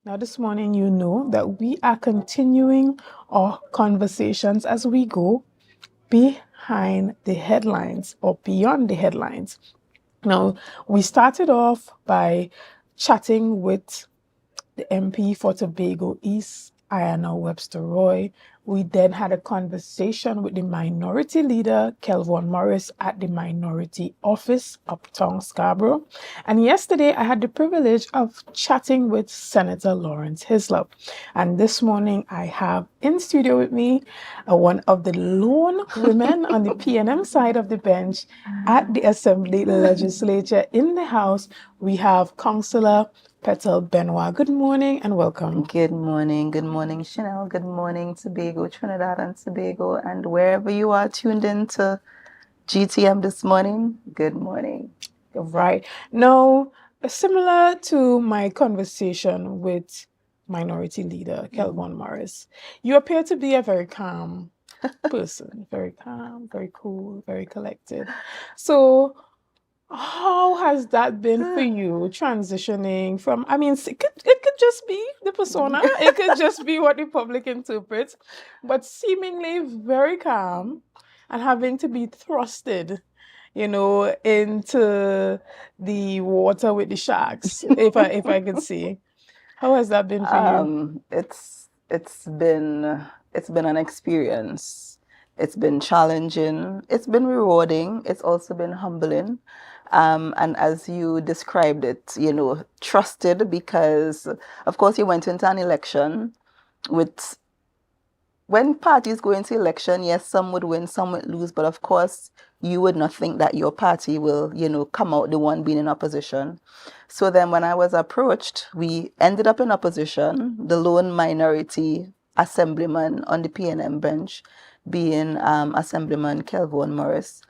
Now, this morning, you know that we are continuing our conversations as we go behind the headlines or beyond the headlines. Now, we started off by chatting with the MP for Tobago East, Ayanna Webster Roy. We then had a conversation with the minority leader, Kelvon Morris, at the minority office, Uptown Scarborough. And yesterday, I had the privilege of chatting with Senator Lawrence Hislop. And this morning, I have in studio with me one of the lone women on the PNM side of the bench at the Assembly Legislature. In the House, we have Councillor Petal Benoit. Good morning and welcome. Good morning, Shenell. Good morning, Tobago, Trinidad and Tobago, and wherever you are tuned in to GTM this morning, good morning. Right. Now, similar to my conversation with minority leader Kelvon Morris, you appear to be a very calm person, very calm, very cool, very collected. So, how has that been for you transitioning from, it could just be the persona, it could just be what the public interprets, but seemingly very calm and having to be thrusted, into the water with the sharks, if I could see. How has that been for you? It's been an experience. It's been challenging. It's been rewarding. It's also been humbling. And as you described it, trusted because, of course, you went into an election with, when parties go into election, yes, some would win, some would lose, but of course, you would not think that your party will, come out the one being in opposition. So then when I was approached, we ended up in opposition, the lone minority assemblyman on the PNM bench being Assemblyman Kelvon Morris.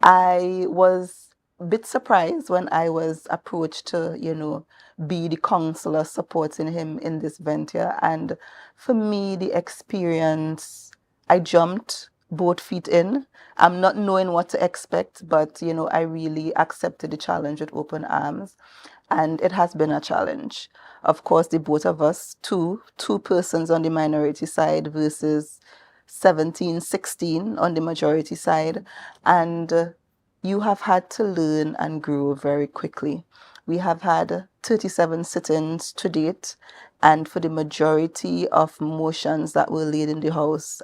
I was a bit surprised when I was approached to, be the councillor supporting him in this venture. And for me, the experience, I jumped both feet in. I'm not knowing what to expect, but, I really accepted the challenge with open arms. And it has been a challenge. Of course, the both of us, two persons on the minority side versus 17, 16 on the majority side. And you have had to learn and grow very quickly. We have had 37 sit-ins to date, and for the majority of motions that were laid in the House,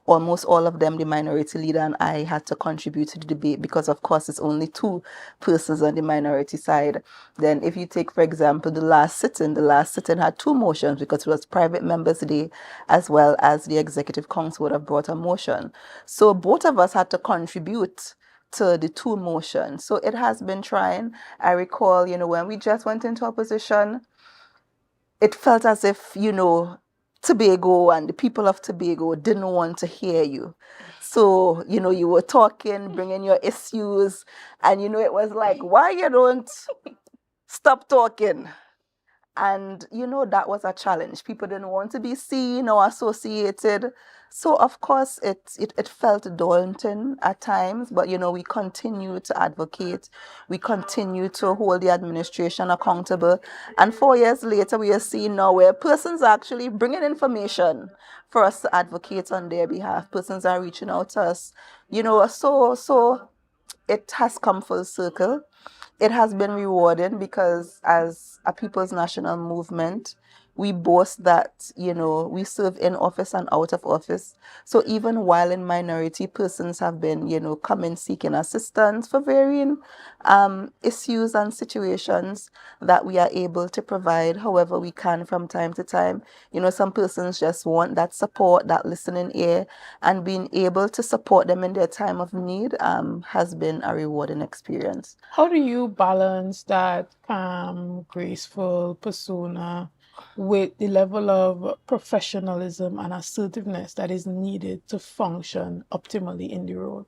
almost all of them, the minority leader and I had to contribute to the debate because, of course, it's only two persons on the minority side. Then if you take, for example, the last sit-in had two motions because it was private members' day as well as the Executive Council would have brought a motion. So both of us had to contribute to the two motions. So it has been trying. I recall, when we just went into opposition, it felt as if, Tobago and the people of Tobago didn't want to hear you. So, you were talking, bringing your issues, and, it was like, why you don't stop talking? And, that was a challenge. People didn't want to be seen or associated. So, of course, it felt daunting at times, but, we continue to advocate. We continue to hold the administration accountable. And 4 years later, we are seeing now where persons are actually bringing information for us to advocate on their behalf. Persons are reaching out to us, so it has come full circle. It has been rewarding because as a people's national movement, we boast that, we serve in office and out of office. So even while in minority, persons have been, coming seeking assistance for varying issues and situations that we are able to provide however we can from time to time. Some persons just want that support, that listening ear, and being able to support them in their time of need has been a rewarding experience. How do you balance that calm, graceful persona with the level of professionalism and assertiveness that is needed to function optimally in the role?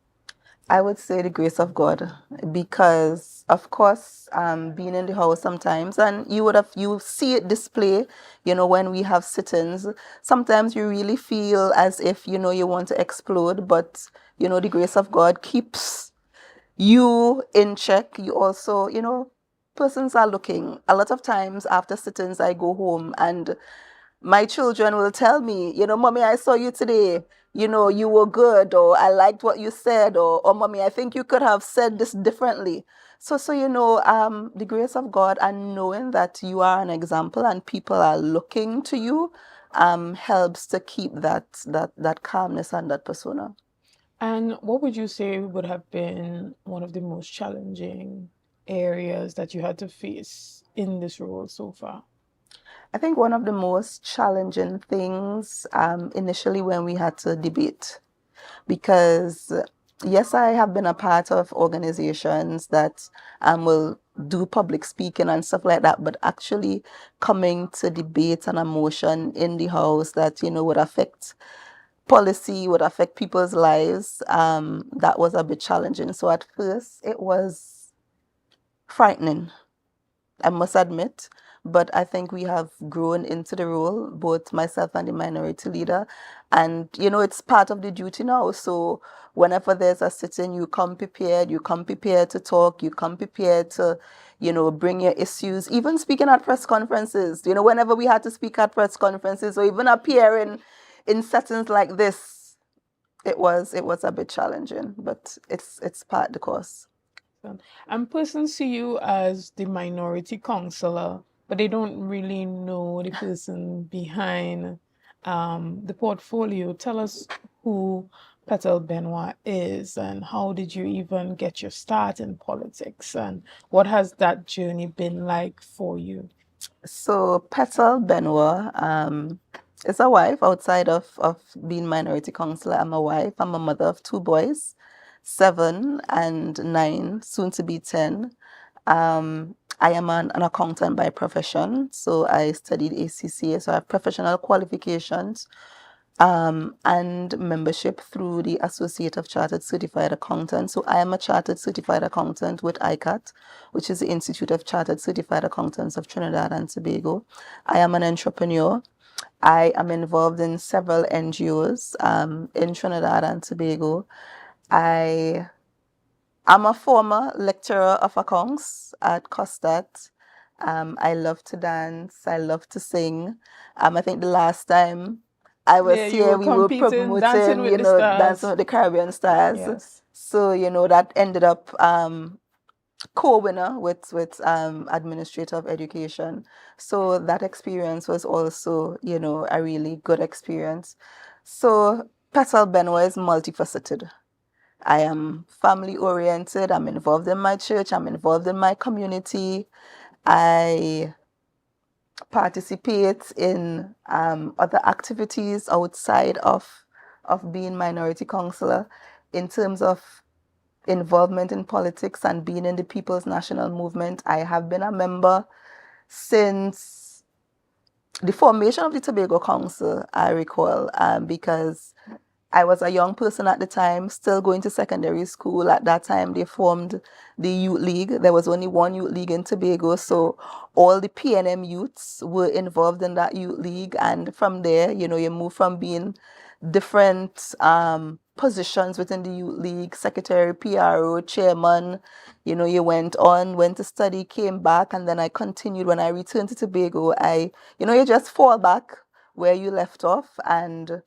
I would say the grace of God, because of course, being in the House sometimes, and you see it display, when we have sit-ins, sometimes you really feel as if, you want to explode, but, the grace of God keeps you in check. You also, persons are looking. A lot of times after sittings, I go home and my children will tell me, Mommy, I saw you today. You were good, or I liked what you said, or Mommy, I think you could have said this differently. So, the grace of God and knowing that you are an example and people are looking to you, helps to keep that calmness and that persona. And what would you say would have been one of the most challenging areas that you had to face in this role so far? I think one of the most challenging things initially when we had to debate, because yes, I have been a part of organizations that will do public speaking and stuff like that, but actually coming to debate and a motion in the house that, would affect policy, would affect people's lives, that was a bit challenging. So at first it was frightening, I must admit, but I think we have grown into the role, both myself and the minority leader. And, it's part of the duty now. So whenever there's a sitting, you come prepared to talk, you come prepared to, bring your issues, even speaking at press conferences, whenever we had to speak at press conferences or even appear in settings like this, it was a bit challenging, but it's part of the course. And persons see you as the minority counselor, but they don't really know the person behind the portfolio. Tell us who Petal Benoit is and how did you even get your start in politics and what has that journey been like for you? So Petal Benoit is a wife outside of being minority counselor. I'm a wife. I'm a mother of two boys, 7 and 9, soon to be 10. I am an accountant by profession, so I studied ACCA, so I have professional qualifications and membership through the Associate of Chartered Certified Accountants. So I am a Chartered Certified Accountant with ICAT, which is the Institute of Chartered Certified Accountants of Trinidad and Tobago. I am an entrepreneur. I am involved in several NGOs in Trinidad and Tobago. I am a former lecturer of accounts at COSTAT. I love to dance. I love to sing. I think the last time I was You here, were we were competing, dancing promoting, with the stars. Dancing with the Caribbean Stars. Yes. So, that ended up co-winner with administrative education. So that experience was also, a really good experience. So Petal Benoit is multifaceted. I am family oriented. I'm involved in my church. I'm involved in my community. I participate in other activities outside of being minority counselor in terms of involvement in politics and being in the People's National Movement. I have been a member since the formation of the Tobago Council, I recall, because I was a young person at the time, still going to secondary school. At that time, they formed the Youth League. There was only one Youth League in Tobago, so all the PNM youths were involved in that Youth League. And from there, you move from being different positions within the Youth League, secretary, PRO, chairman. You went to study, came back, and then I continued. When I returned to Tobago, you just fall back where you left off, and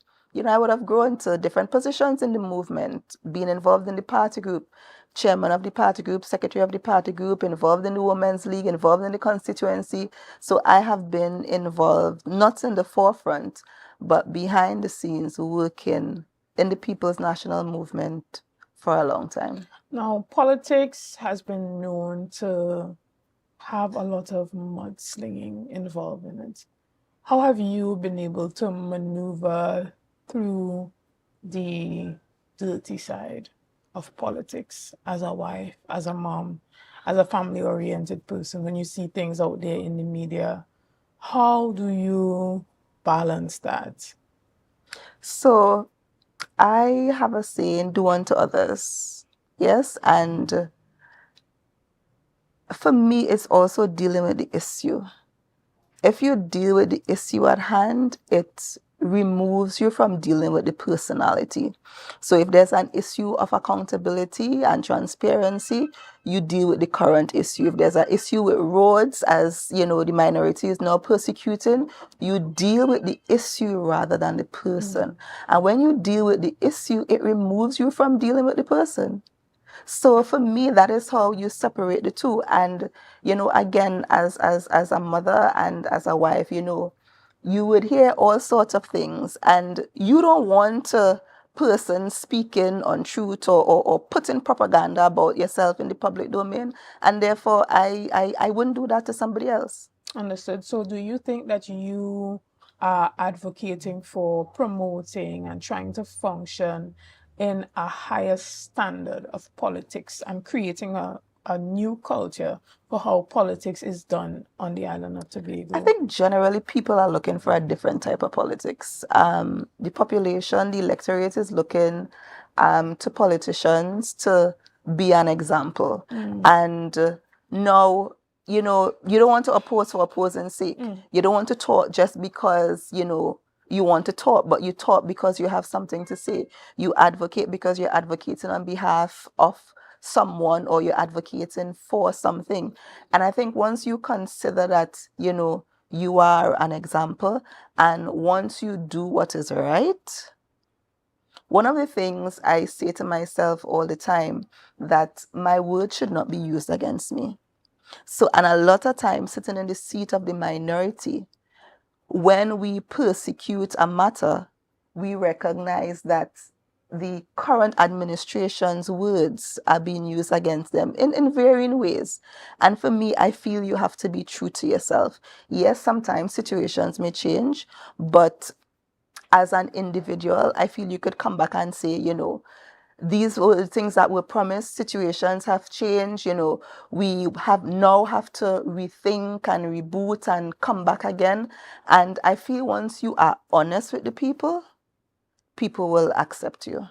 I would have grown to different positions in the movement, being involved in the party group, chairman of the party group, secretary of the party group, involved in the Women's League, involved in the constituency. So I have been involved, not in the forefront, but behind the scenes, working in the People's National Movement for a long time. Now, politics has been known to have a lot of mudslinging involved in it. How have you been able to maneuver through the dirty side of politics as a wife, as a mom, as a family-oriented person? When you see things out there in the media, how do you balance that? So I have a saying, do unto others. Yes, and for me, it's also dealing with the issue. If you deal with the issue at hand, it removes you from dealing with the personality. So if there's an issue of accountability and transparency, you deal with the current issue. If there's an issue with roads, as you know, the minority is now persecuting, you deal with the issue rather than the person. And when you deal with the issue, it removes you from dealing with the person. So for me, that is how you separate the two. And, you know, again, as a mother and as a wife, you know, you would hear all sorts of things, and you don't want a person speaking untruth or putting propaganda about yourself in the public domain. And therefore, I wouldn't do that to somebody else. Understood. So do you think that you are advocating for promoting and trying to function in a higher standard of politics and creating a new culture for how politics is done on the island of Tobago? I think generally people are looking for a different type of politics. The population, the electorate is looking to politicians to be an example. And now, you know, you don't want to oppose for opposing's sake. You don't want to talk just because, you know, you want to talk, but you talk because you have something to say. You advocate because you're advocating on behalf of someone, or you're advocating for something. And I think once you consider that, you know, you are an example, and once you do what is right, one of the things I say to myself all the time, that my word should not be used against me. So, and a lot of times sitting in the seat of the minority, when we persecute a matter, we recognize that the current administration's words are being used against them in varying ways. And for me, I feel you have to be true to yourself. Yes, sometimes situations may change, but as an individual, I feel you could come back and say, you know, these were the things that were promised. Situations have changed. You know, we have to rethink and reboot and come back again. And I feel once you are honest with the people, people will accept you.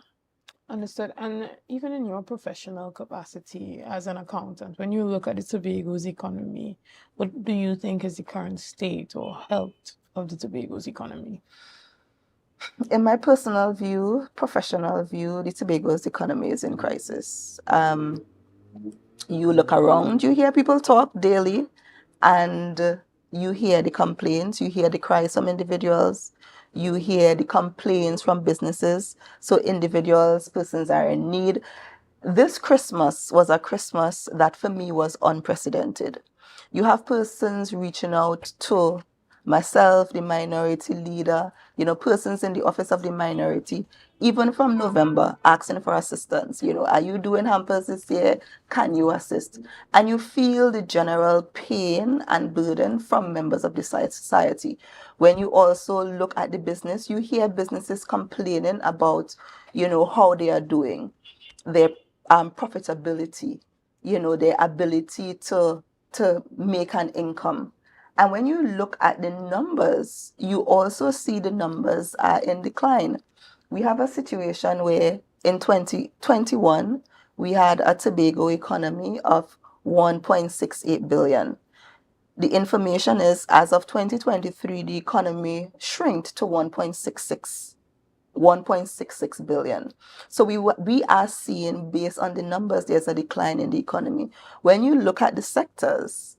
Understood. And even in your professional capacity as an accountant, when you look at the Tobago's economy, what do you think is the current state or health of the Tobago's economy? In my personal view, professional view, the Tobago's economy is in crisis. You look around, you hear people talk daily, and you hear the complaints, you hear the cries from individuals, you hear the complaints from businesses. So individuals, persons are in need. This Christmas was a Christmas that for me was unprecedented. You have persons reaching out to myself, the minority leader, you know, persons in the office of the minority, even from November, asking for assistance. You know, are you doing hampers this year? Can you assist? And you feel the general pain and burden from members of the society. When you also look at the business, you hear businesses complaining about, you know, how they are doing, their profitability, you know, their ability to make an income. And when you look at the numbers, you also see the numbers are in decline. We have a situation where in 2021, we had a Tobago economy of 1.68 billion. The information is, as of 2023, the economy shrank to 1.66 billion. So we are seeing, based on the numbers, there's a decline in the economy. When you look at the sectors,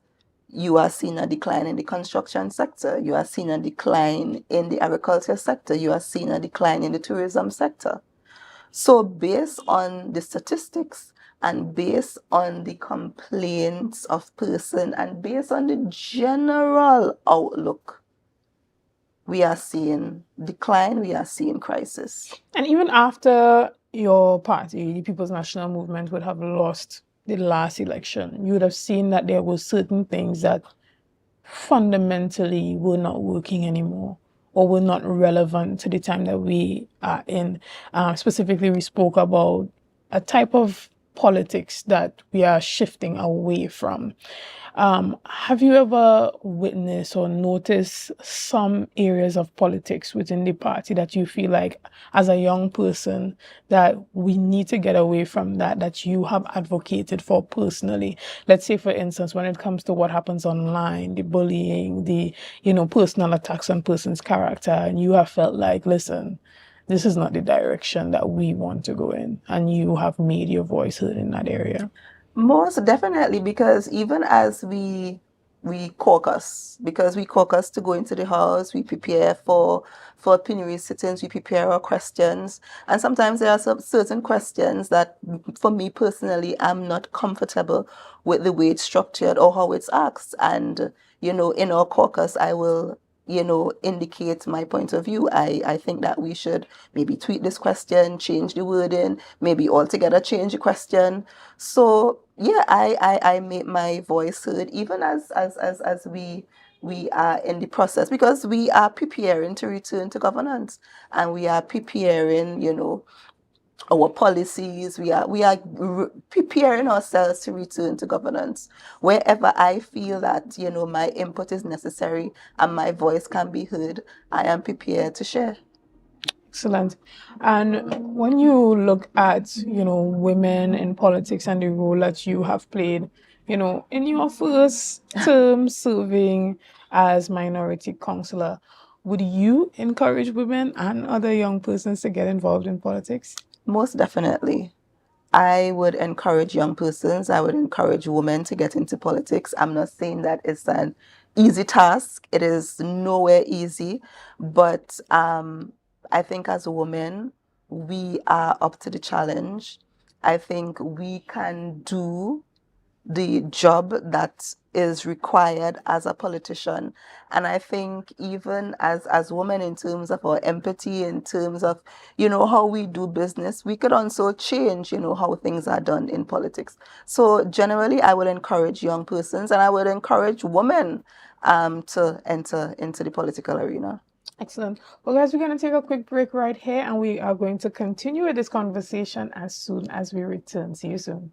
you are seeing a decline in the construction sector. You are seeing a decline in the agriculture sector. You are seeing a decline in the tourism sector. So based on the statistics and based on the complaints of person and based on the general outlook, we are seeing decline, we are seeing crisis. And even after your party, the People's National Movement, would have lost the last election, you would have seen that there were certain things that fundamentally were not working anymore or were not relevant to the time that we are in. Specifically, we spoke about a type of politics that we are shifting away from. Have you ever witnessed or noticed some areas of politics within the party that you feel like, as a young person, that we need to get away from that you have advocated for personally? Let's say, for instance, when it comes to what happens online, the bullying, the, personal attacks on person's character, and you have felt like, listen, this is not the direction that we want to go in, and you have made your voice heard in that area. Most definitely, because even as we caucus, because we caucus to go into the house, we prepare for plenary sittings, we prepare our questions, and sometimes there are some certain questions that, for me personally, I'm not comfortable with the way it's structured or how it's asked. And in our caucus, I will indicate my point of view. I think that we should maybe tweak this question, change the wording, maybe altogether change the question. So yeah, I make my voice heard, even as we are in the process, because we are preparing to return to governance, and we are preparing, our policies. We are preparing ourselves to return to governance. Wherever I feel that my input is necessary and my voice can be heard, I am prepared to share. Excellent. And when you look at, women in politics and the role that you have played, in your first term serving as minority councillor, would you encourage women and other young persons to get involved in politics? Most definitely. I would encourage young persons, I would encourage women to get into politics. I'm not saying that it's an easy task. It is nowhere easy. But I think as a woman, we are up to the challenge. I think we can do the job that is required as a politician. And I think even as women, in terms of our empathy, in terms of, how we do business, we could also change, how things are done in politics. So generally, I would encourage young persons, and I would encourage women to enter into the political arena. Excellent. Well, guys, we're going to take a quick break right here, and we are going to continue with this conversation as soon as we return. See you soon.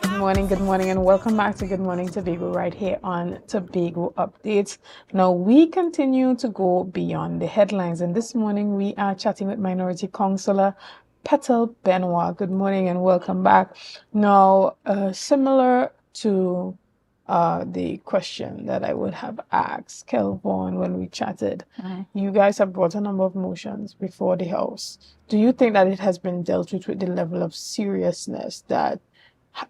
Good morning, and welcome back to Good Morning Tobago right here on Tobago Updates. Now, we continue to go beyond the headlines, and this morning we are chatting with Minority Councillor Petal Daniel-Benoit. Good morning and welcome back. Now, similar to the question that I would have asked Kelvin when we chatted, you guys have brought a number of motions before the House. Do you think that it has been dealt with the level of seriousness that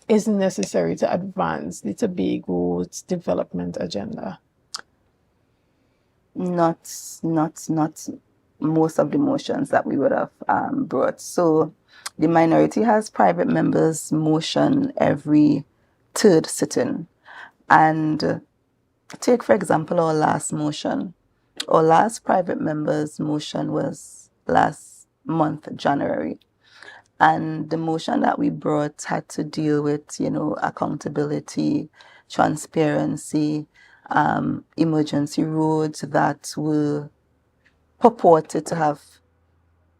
is necessary to advance the Tobago's development agenda? Not most of the motions that we would have brought. So the minority has private members' motion every third sitting. And take, for example, our last motion. Our last private members' motion was last month, January. And the motion that we brought had to deal with, accountability, transparency, emergency roads that were purported to have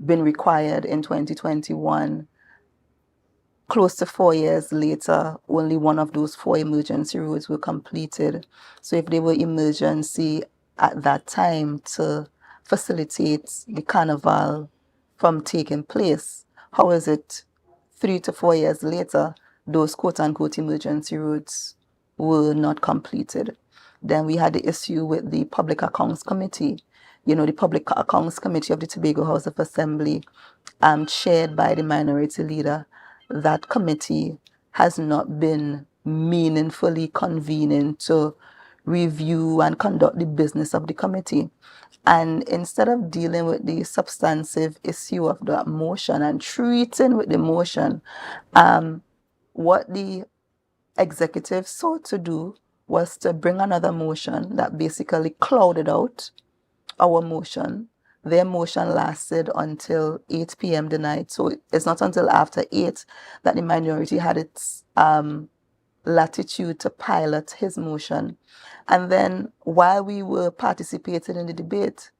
been required in 2021. Close to 4 years later, only one of those 4 emergency roads were completed. So if they were emergency at that time to facilitate the carnival from taking place, how is it 3 to 4 years later, those quote-unquote emergency roads were not completed? Then we had the issue with the Public Accounts Committee. The Public Accounts Committee of the Tobago House of Assembly, chaired by the minority leader. That committee has not been meaningfully convening to review and conduct the business of the committee. And instead of dealing with the substantive issue of that motion and treating with the motion, what the executive sought to do was to bring another motion that basically clouded out our motion. Their motion lasted until 8 p.m. the night. So it's not until after 8 that the minority had its latitude to pilot his motion. And then while we were participating in the debate,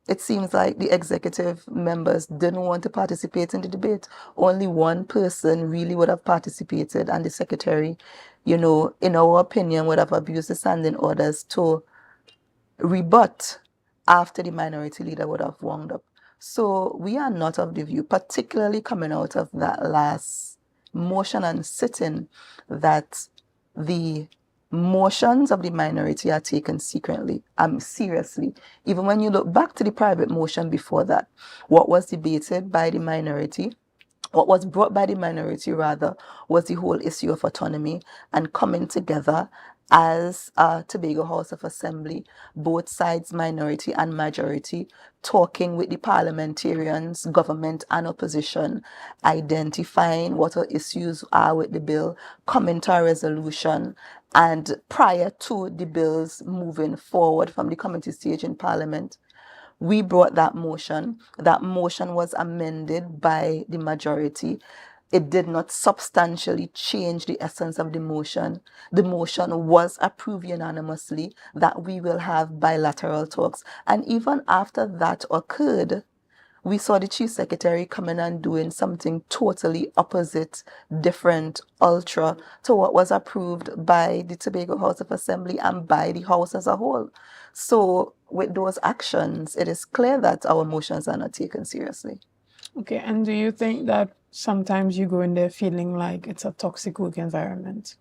it seems like the executive members didn't want to participate in the debate. Only one person really would have participated, and the secretary, in our opinion, would have abused the standing orders to rebut after the minority leader would have wound up. So we are not of the view, particularly coming out of that last motion and sitting, that the motions of the minority are taken seriously. Even when you look back to the private motion before that, what was debated by the minority, what was brought by the minority rather, was the whole issue of autonomy and coming together as a Tobago House of Assembly, both sides, minority and majority, talking with the parliamentarians, government and opposition, identifying what our issues are with the bill, coming to a resolution, and prior to the bills moving forward from the committee stage in Parliament, we brought that motion. That motion was amended by the majority. It did not substantially change the essence of the motion. The motion was approved unanimously that we will have bilateral talks. And even after that occurred, we saw the chief secretary coming and doing something totally opposite, different, ultra to what was approved by the Tobago House of Assembly and by the House as a whole. So with those actions, it is clear that our motions are not taken seriously. Okay, and do you think that sometimes you go in there feeling like it's a toxic work environment?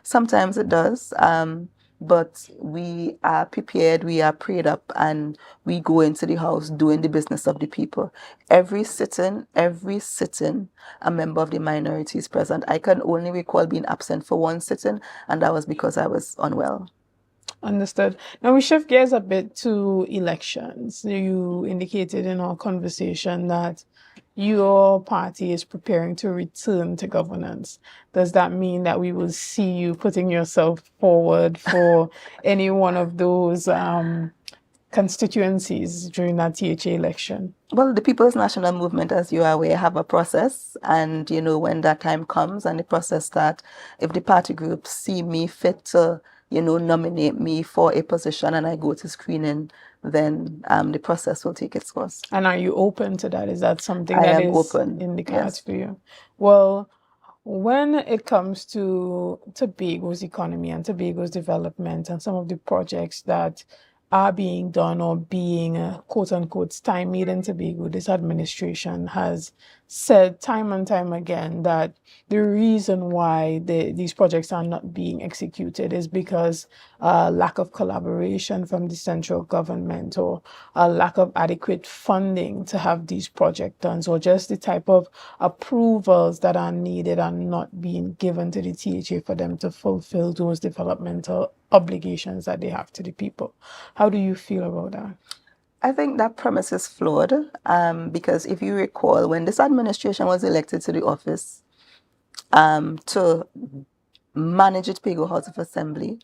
Sometimes it does, but we are prepared, we are prayed up, and we go into the house doing the business of the people. Every sitting, a member of the minority is present. I can only recall being absent for one sitting, and that was because I was unwell. Understood. Now we shift gears a bit to elections. You indicated in our conversation that your party is preparing to return to governance. Does that mean that we will see you putting yourself forward for any one of those constituencies during that THA election? Well, the People's National Movement, as you are aware, have a process, and when that time comes and the process starts, if the party groups see me fit to nominate me for a position and I go to screening, then the process will take its course. And are you open to that? Is that something I that am is open, in the cards yes. for you? Well, when it comes to Tobago's economy and Tobago's development and some of the projects that are being done or being quote unquote stymied in Tobago, this administration has said time and time again that the reason why these projects are not being executed is because lack of collaboration from the central government, or a lack of adequate funding to have these projects done, or just the type of approvals that are needed are not being given to the THA for them to fulfill those developmental obligations that they have to the people. How do you feel about that? I think that premise is flawed, because if you recall, when this administration was elected to the office to manage the Tobago House of Assembly,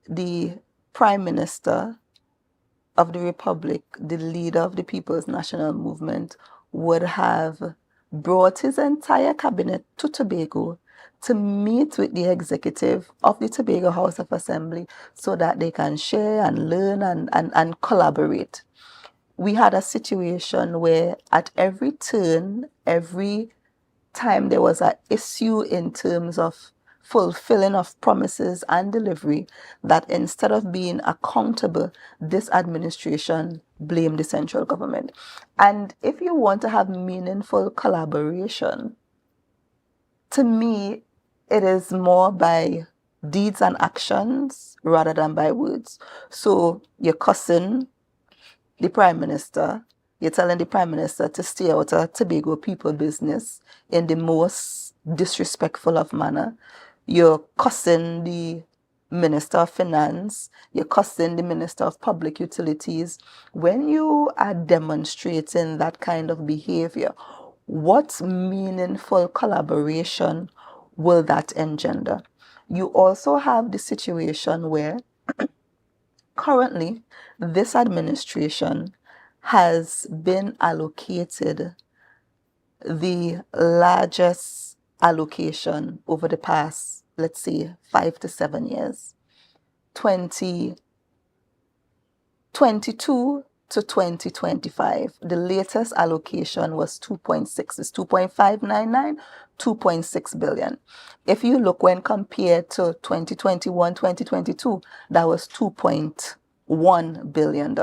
the Prime Minister of the Republic, the leader of the People's National Movement, would have brought his entire cabinet to Tobago to meet with the executive of the Tobago House of Assembly so that they can share and learn and collaborate. We had a situation where at every turn, every time there was an issue in terms of fulfilling of promises and delivery, that instead of being accountable, this administration blamed the central government. And if you want to have meaningful collaboration, to me, it is more by deeds and actions rather than by words. So you're cussing the Prime Minister, you're telling the Prime Minister to stay out of Tobago people business in the most disrespectful of manner. You're cussing the Minister of Finance, you're cussing the Minister of Public Utilities. When you are demonstrating that kind of behavior, what meaningful collaboration will that engender? You also have the situation where currently this administration has been allocated the largest allocation over the past, let's say, 5 to 7 years. 2022 to 2025, the latest allocation was 2.6. It's 2.599, 2.6 billion. If you look when compared to 2021, 2022, that was $2.1 billion.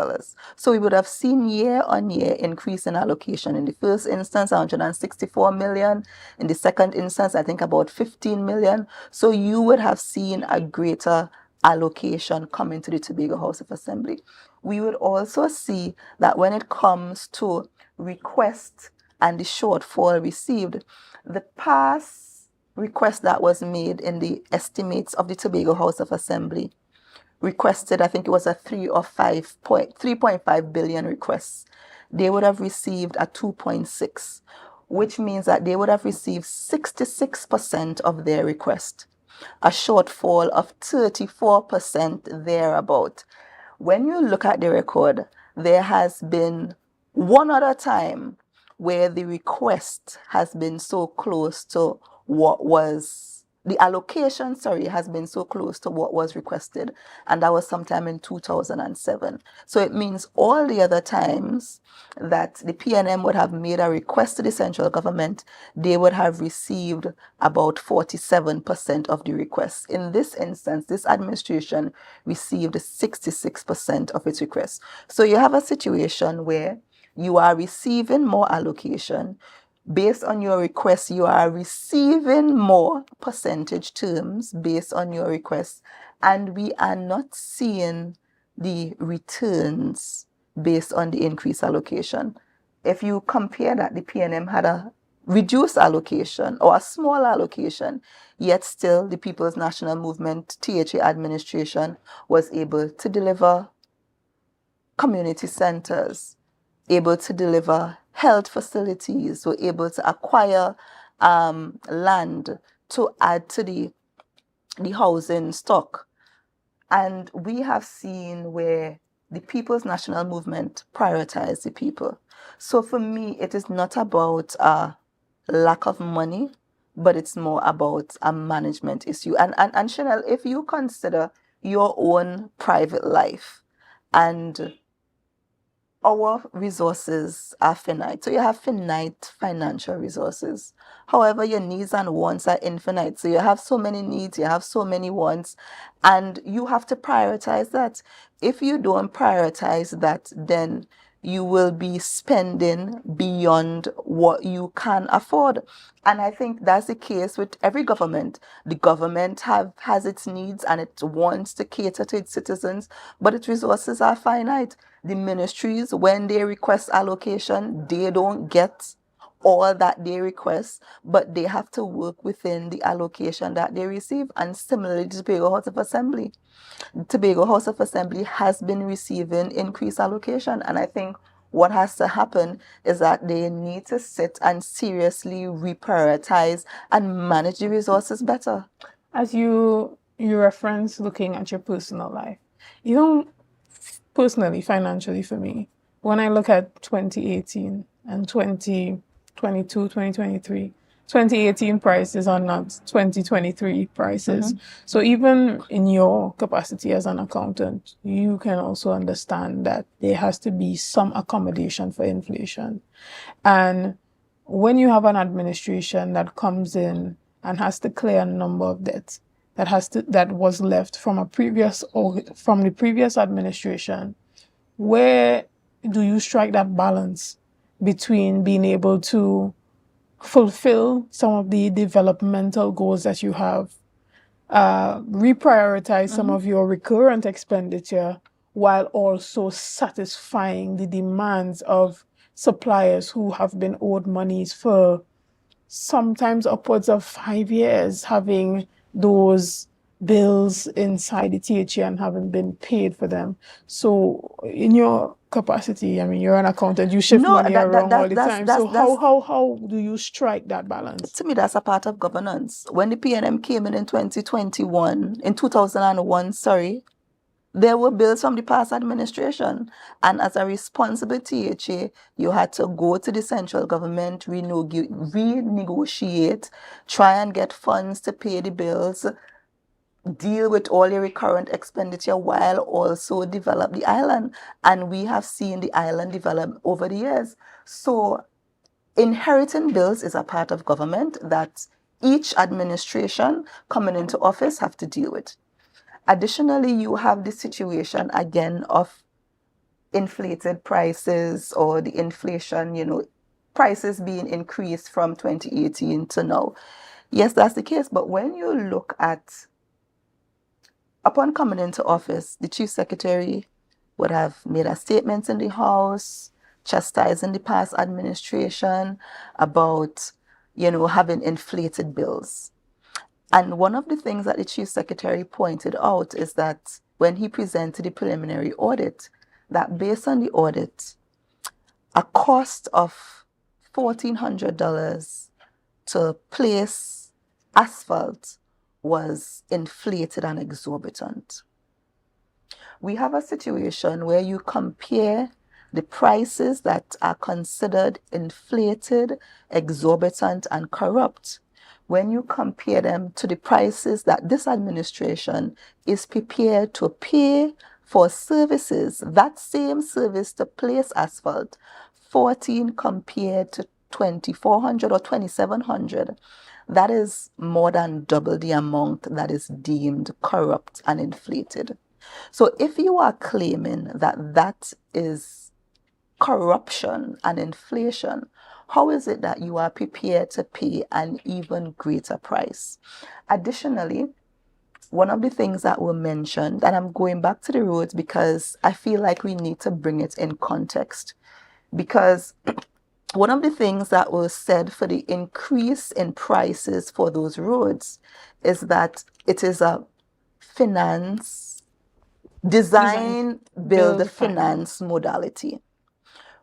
So we would have seen year-on-year increase in allocation. In the first instance, 164 million. In the second instance, I think about 15 million. So you would have seen a greater allocation coming to the Tobago House of Assembly. We would also see that when it comes to requests and the shortfall received, the past request that was made in the estimates of the Tobago House of Assembly requested, I think it was a 3.5 billion requests. They would have received a 2.6, which means that they would have received 66% of their request, a shortfall of 34% thereabout. When you look at the record, there has been one other time where the request has been so close to what was the allocation, has been so close to what was requested, and that was sometime in 2007. So it means all the other times that the PNM would have made a request to the central government, they would have received about 47% of the requests. In this instance, this administration received 66% of its requests. So you have a situation where you are receiving more allocation. Based on your request, you are receiving more percentage terms based on your request, and we are not seeing the returns based on the increased allocation. If you compare that, the PNM had a reduced allocation or a small allocation, yet still the People's National Movement, THA administration, was able to deliver community centers, able to deliver health facilities, were able to acquire land to add to the housing stock. And we have seen where the People's National Movement prioritized the people. So for me, it is not about a lack of money, but it's more about a management issue. And Shenell, if you consider your own private life, and our resources are finite. So you have finite financial resources. However, your needs and wants are infinite. So you have so many needs, you have so many wants, and you have to prioritize that. If you don't prioritize that, then you will be spending beyond what you can afford. And I think that's the case with every government. The government has its needs and it wants to cater to its citizens, but its resources are finite. The ministries, when they request allocation, they don't get all that they request, but they have to work within the allocation that they receive. And similarly, the Tobago House of Assembly. Tobago House of Assembly has been receiving increased allocation, and I think what has to happen is that they need to sit and seriously reprioritize and manage the resources better. As you reference looking at your personal life, personally, financially for me, when I look at 2018 and 2022, 2023, 2018 prices are not 2023 prices. So even in your capacity as an accountant, you can also understand that there has to be some accommodation for inflation. And when you have an administration that comes in and has to clear a number of debts that was left from the previous administration, where do you strike that balance between being able to fulfill some of the developmental goals that you have, reprioritize some of your recurrent expenditure, while also satisfying the demands of suppliers who have been owed monies for sometimes upwards of 5 years, having those bills inside the THA and haven't been paid for them. So in your capacity, I mean, you're an accountant, you shift money around all the time. So how do you strike that balance? To me, that's a part of governance. When the PNM came in 2001, there were bills from the past administration. And as a responsible THA, you had to go to the central government, renegotiate, try and get funds to pay the bills. deal with all your recurrent expenditure while also develop the island. And we have seen the island develop over the years. So inheriting bills is a part of government that each administration coming into office have to deal with. Additionally, you have the situation again of inflated prices, or the inflation, prices being increased from 2018 to now. Yes, that's the case. But when you look at, upon coming into office, the chief secretary would have made a statement in the House chastising the past administration about, having inflated bills. And one of the things that the chief secretary pointed out is that when he presented the preliminary audit, that based on the audit, a cost of $1,400 to place asphalt was inflated and exorbitant. We have a situation where you compare the prices that are considered inflated, exorbitant, and corrupt, when you compare them to the prices that this administration is prepared to pay for services, that same service to place asphalt, 14 compared to 2,400 or 2,700, that is more than double the amount that is deemed corrupt and inflated. So if you are claiming that that is corruption and inflation, how is it that you are prepared to pay an even greater price? Additionally, one of the things that were mentioned, and I'm going back to the roads because I feel like we need to bring it in context, because one of the things that was said for the increase in prices for those roads is that it is a design, build, finance modality.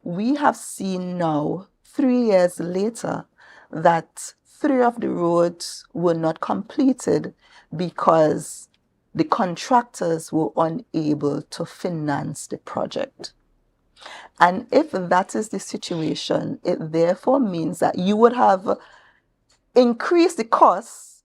We have seen now, 3 years later, that 3 of the roads were not completed because the contractors were unable to finance the project. And if that is the situation, it therefore means that you would have increased the costs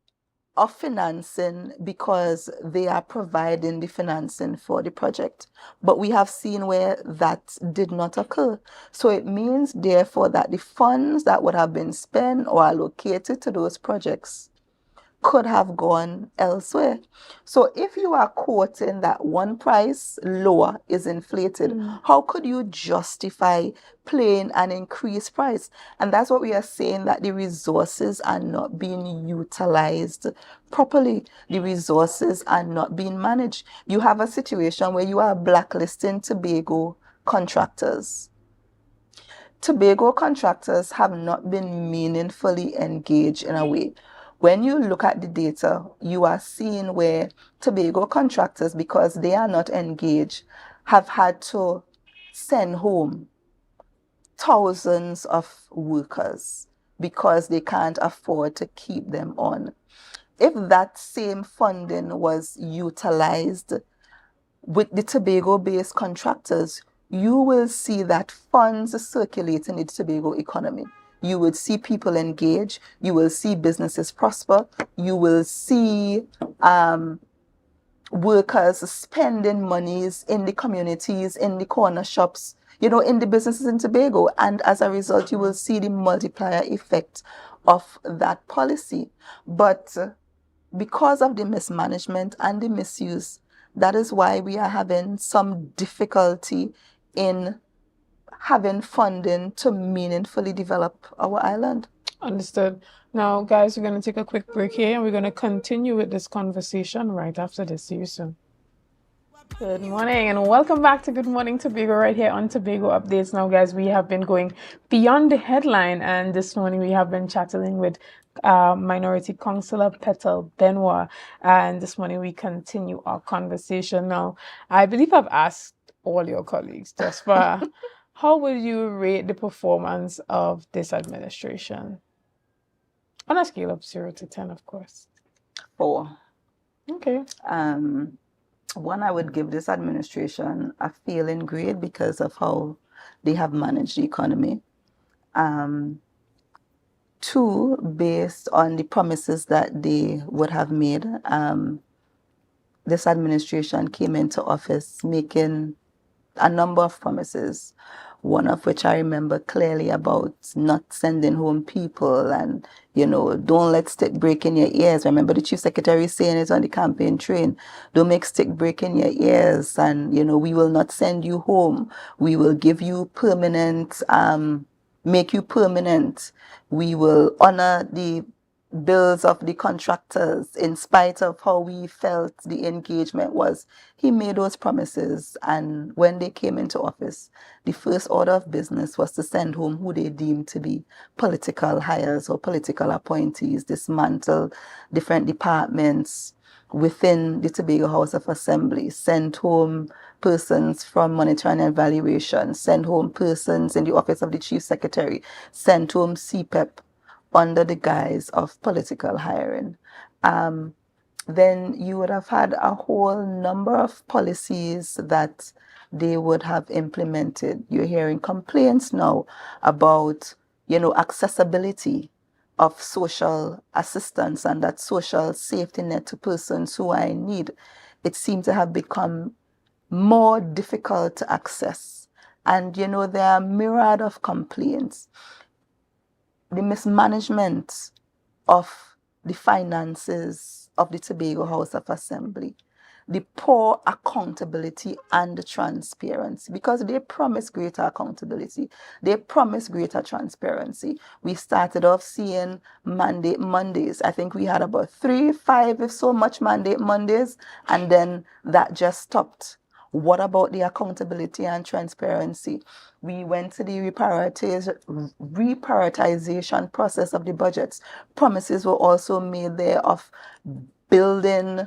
of financing because they are providing the financing for the project. But we have seen where that did not occur. So it means, therefore, that the funds that would have been spent or allocated to those projects could have gone elsewhere. So if you are quoting that one price lower is inflated, how could you justify paying an increased price? And that's what we are saying, that the resources are not being utilized properly. The resources are not being managed. You have a situation where you are blacklisting Tobago contractors. Tobago contractors have not been meaningfully engaged in a way. When you look at the data, you are seeing where Tobago contractors, because they are not engaged, have had to send home thousands of workers because they can't afford to keep them on. If that same funding was utilized with the Tobago-based contractors, you will see that funds circulate in the Tobago economy. You would see people engage. You will see businesses prosper. You will see workers spending monies in the communities, in the corner shops, in the businesses in Tobago. And as a result, you will see the multiplier effect of that policy. But because of the mismanagement and the misuse, that is why we are having some difficulty in having funding to meaningfully develop our island. Understood. Now, guys, we're going to take a quick break here and we're going to continue with this conversation right after this. See you soon. Good morning and welcome back to Good Morning Tobago right here on Tobago Updates. Now, guys, we have been going beyond the headline, and this morning we have been chatting with Minority Councillor Petal Daniel-Benoit, and this morning we continue our conversation. Now, I believe I've asked all your colleagues thus far, how would you rate the performance of this administration? On a scale of 0 to 10, of course. 4. Okay. One, I would give this administration a failing grade because of how they have managed the economy. 2, based on the promises that they would have made. this administration came into office making a number of promises, one of which I remember clearly about not sending home people and, don't let stick break in your ears. I remember the chief secretary saying it on the campaign train. Don't make stick break in your ears, and, we will not send you home. We will give you permanent, make you permanent. We will honor the bills of the contractors in spite of how we felt the engagement was. He made those promises, and when they came into office, the first order of business was to send home who they deemed to be political hires or political appointees, dismantle different departments within the Tobago House of Assembly, send home persons from monitoring and evaluation, send home persons in the office of the chief secretary, send home CPEP under the guise of political hiring. Then you would have had a whole number of policies that they would have implemented. You're hearing complaints now about, accessibility of social assistance and that social safety net to persons who are in need. It seems to have become more difficult to access. And, there are a myriad of complaints. The mismanagement of the finances of the Tobago House of Assembly, the poor accountability and transparency, because they promise greater accountability, they promise greater transparency. We started off seeing mandate Mondays. I think we had about 3, 5, if so much mandate Mondays, and then that just stopped. What about the accountability and transparency? We went to the reprioritization process of the budgets. Promises were also made there of building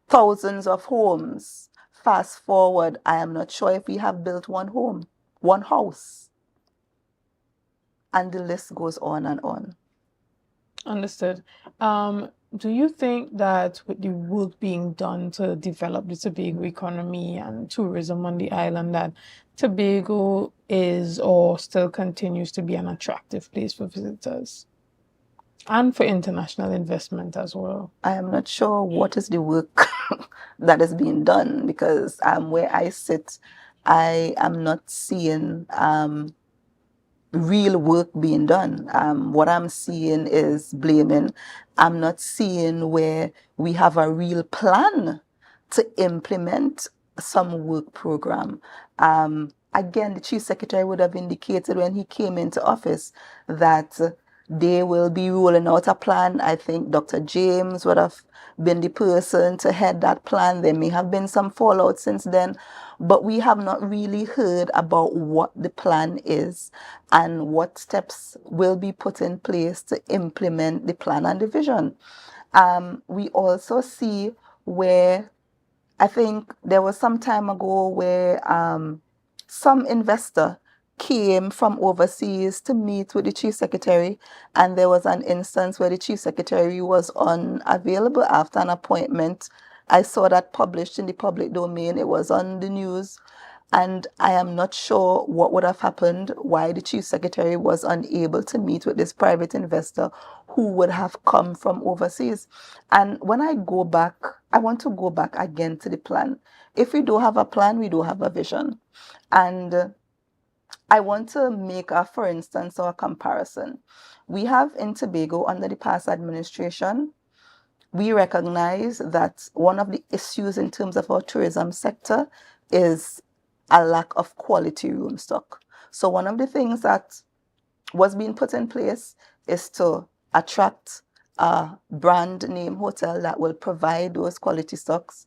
thousands of homes. Fast forward, I am not sure if we have built one home, one house. And the list goes on and on. Understood. Do you think that with the work being done to develop the Tobago economy and tourism on the island, that Tobago is or still continues to be an attractive place for visitors and for international investment as well? I am not sure what is the work that is being done, because where I sit, I am not seeing real work being done. What I'm seeing is blaming. I'm not seeing where we have a real plan to implement some work program. Again, the chief secretary would have indicated when he came into office that they will be rolling out a plan. I think Dr. James would have been the person to head that plan. There may have been some fallout since then, but we have not really heard about what the plan is and what steps will be put in place to implement the plan and the vision. We also see where, I think there was some time ago where some investor came from overseas to meet with the chief secretary, and there was an instance where the chief secretary was unavailable after an appointment. I saw that published in the public domain. It was on the news, and I am not sure what would have happened, why the chief secretary was unable to meet with this private investor who would have come from overseas. And when I go back, I want to go back again to the plan. If we don't have a plan, we don't have a vision. And I want to make for instance, a comparison. We have in Tobago, under the past administration, we recognize that one of the issues in terms of our tourism sector is a lack of quality room stock. So one of the things that was being put in place is to attract a brand name hotel that will provide those quality stocks.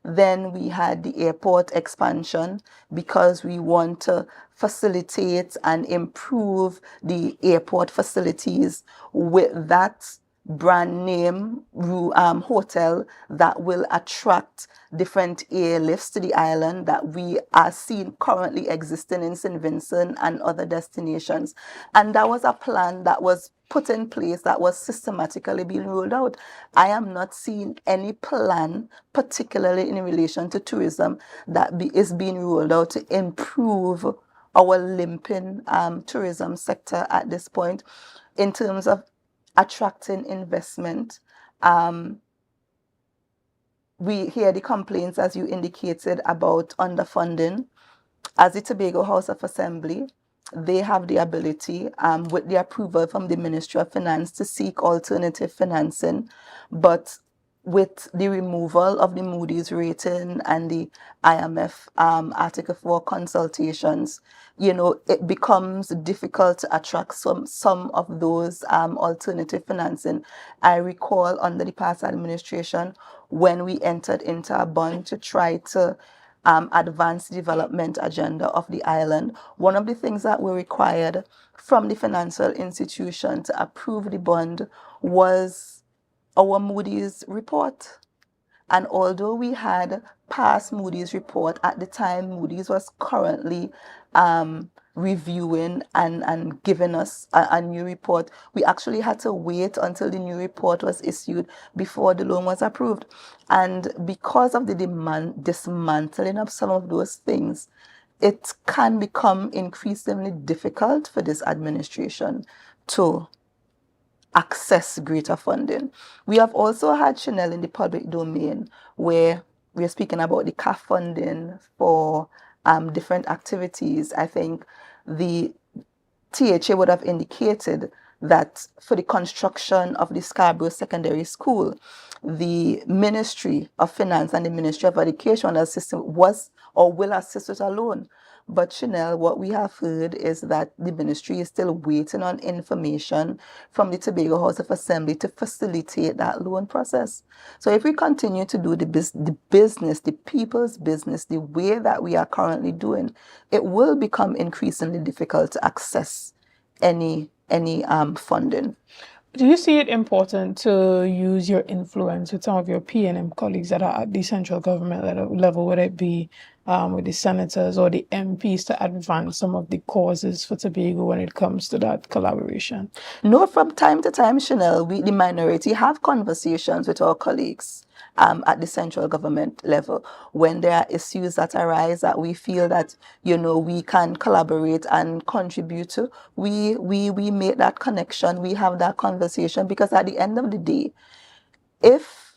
Then we had the airport expansion because we want to facilitate and improve the airport facilities with that brand name hotel that will attract different airlifts to the island that we are seeing currently existing in St. Vincent and other destinations. And that was a plan that was put in place that was systematically being rolled out. I am not seeing any plan, particularly in relation to tourism, that is being rolled out to improve our limping tourism sector at this point in terms of attracting investment. we hear the complaints, as you indicated, about underfunding. As the Tobago House of Assembly, they have the ability, with the approval from the Ministry of Finance, to seek alternative financing. But with the removal of the Moody's rating and the IMF Article 4 consultations, it becomes difficult to attract some of those alternative financing. I recall under the past administration, when we entered into a bond to try to advance the development agenda of the island, one of the things that were required from the financial institution to approve the bond was our Moody's report. And although we had passed Moody's report at the time, Moody's was currently reviewing and giving us a new report. We actually had to wait until the new report was issued before the loan was approved. And because of the dismantling of some of those things, it can become increasingly difficult for this administration to access greater funding. We have also had Shenell in the public domain, where we are speaking about the CAF funding for different activities. I think the THA would have indicated that for the construction of the Scarborough Secondary School, the Ministry of Finance and the Ministry of Education was or will assist with a loan. But Shenell, what we have heard is that the ministry is still waiting on information from the Tobago House of Assembly to facilitate that loan process. So if we continue to do the business, the people's business, the way that we are currently doing, it will become increasingly difficult to access any funding. Do you see it important to use your influence with some of your PNM colleagues that are at the central government level, whether it be with the senators or the MPs, to advance some of the causes for Tobago when it comes to that collaboration? No, from time to time, Shenell, we, the minority, have conversations with our colleagues at the central government level when there are issues that arise that we feel that we can collaborate and contribute to. We make that connection, we have that conversation, because at the end of the day, if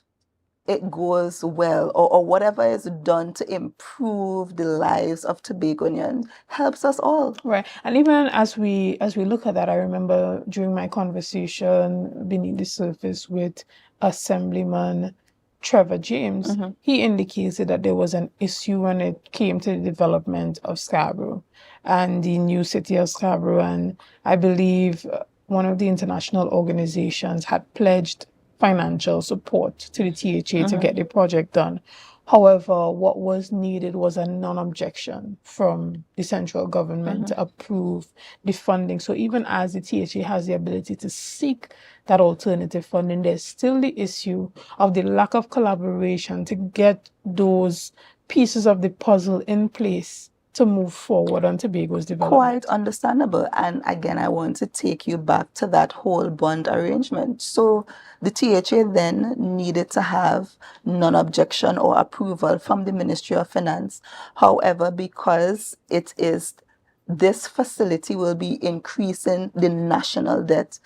it goes well, or whatever is done to improve the lives of Tobagonians, helps us all. Right. And even as we look at that, I remember during my conversation beneath the surface with Assemblyman Trevor James, he indicated that there was an issue when it came to the development of Scarborough and the new city of Scarborough. And I believe one of the international organizations had pledged financial support to the THA to get the project done. However, what was needed was a non-objection from the central government to approve the funding. So even as the THA has the ability to seek that alternative funding, there's still the issue of the lack of collaboration to get those pieces of the puzzle in place to move forward on Tobago's development. Quite understandable. And again, I want to take you back to that whole bond arrangement. So the THA then needed to have non-objection or approval from the Ministry of Finance. However, because this facility will be increasing the national debt,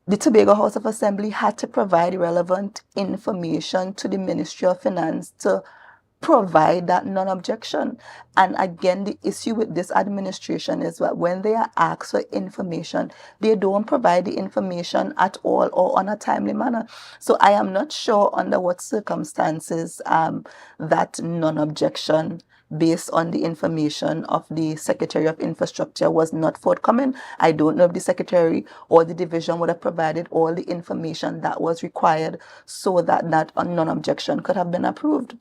the Tobago House of Assembly had to provide relevant information to the Ministry of Finance to provide that non-objection. And again, the issue with this administration is that when they are asked for information, they don't provide the information at all or on a timely manner. So I am not sure under what circumstances that non-objection based on the information of the Secretary of Infrastructure was not forthcoming. I don't know if the Secretary or the division would have provided all the information that was required so that that non-objection could have been approved.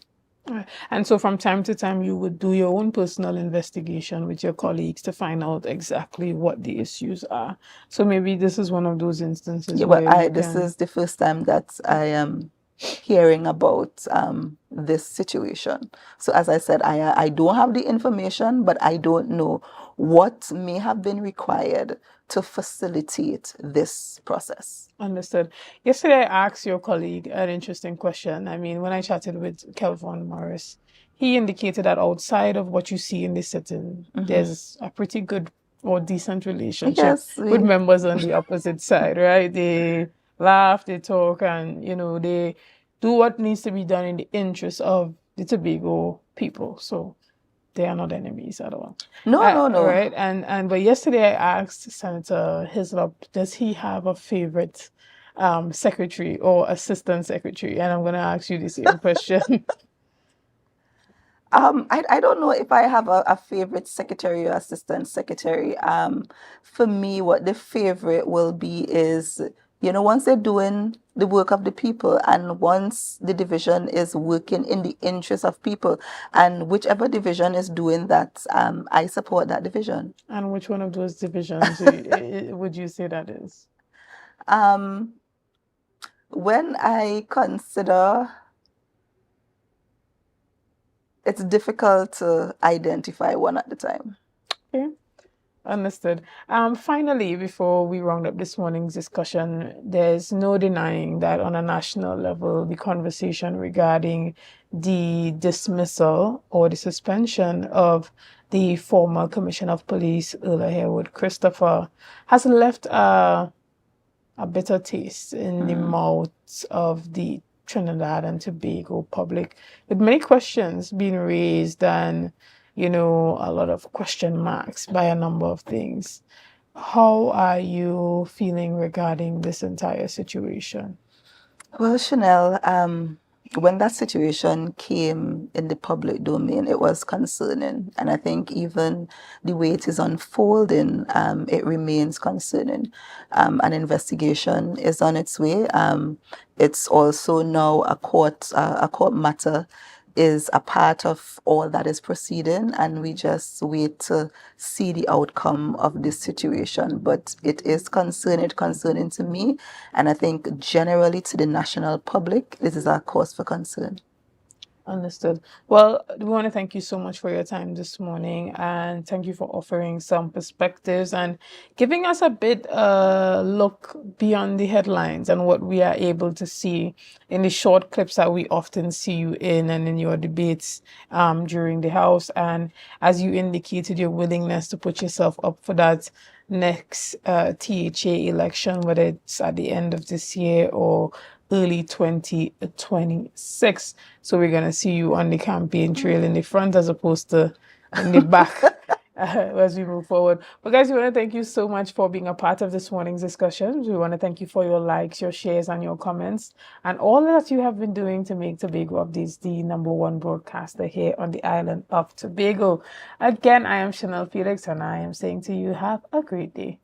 And so from time to time, you would do your own personal investigation with your colleagues to find out exactly what the issues are. So maybe this is one of those instances where this is the first time that I am hearing about this situation. So as I said, I don't have the information, but I don't know what may have been required to facilitate this process. Understood. Yesterday, I asked your colleague an interesting question. I mean, when I chatted with Kelvin Morris, he indicated that outside of what you see in the setting, there's a pretty good or decent relationship with members on the opposite side, right? They laugh, they talk, and, they do what needs to be done in the interest of the Tobago people. So they are not enemies at all. No. Right. But yesterday I asked Senator Hislop, does he have a favorite secretary or assistant secretary? And I'm going to ask you the same question. I don't know if I have a favorite secretary or assistant secretary. For me, what the favorite will be is, once they're doing the work of the people and once the division is working in the interest of people, and whichever division is doing that, I support that division. And which one of those divisions would you say that is? When I consider, it's difficult to identify one at the time. Okay, understood. Finally, before we round up this morning's discussion, there's no denying that on a national level, the conversation regarding the dismissal or the suspension of the former Commissioner of Police, Earl Harewood Christopher, has left a bitter taste in the mouths of the Trinidad and Tobago public, with many questions being raised and, a lot of question marks by a number of things. How are you feeling regarding this entire situation? Well, Shenell, when that situation came in the public domain, it was concerning. And I think even the way it is unfolding, it remains concerning. An investigation is on its way. It's also now a court matter is a part of all that is proceeding, and we just wait to see the outcome of this situation. But it is concerning to me, and I think generally to the national public, this is a cause for concern. Understood. Well, we want to thank you so much for your time this morning, and thank you for offering some perspectives and giving us a bit look beyond the headlines and what we are able to see in the short clips that we often see you in and in your debates during the House. And as you indicated, your willingness to put yourself up for that next THA election, whether it's at the end of this year or early 2026. So we're going to see you on the campaign trail in the front as opposed to in the back as we move forward. But guys, we want to thank you so much for being a part of this morning's discussions. We want to thank you for your likes, your shares, and your comments, and all that you have been doing to make Tobago Updates the #1 broadcaster here on the island of Tobago. Again, I am Shenell Felix, and I am saying to you, have a great day.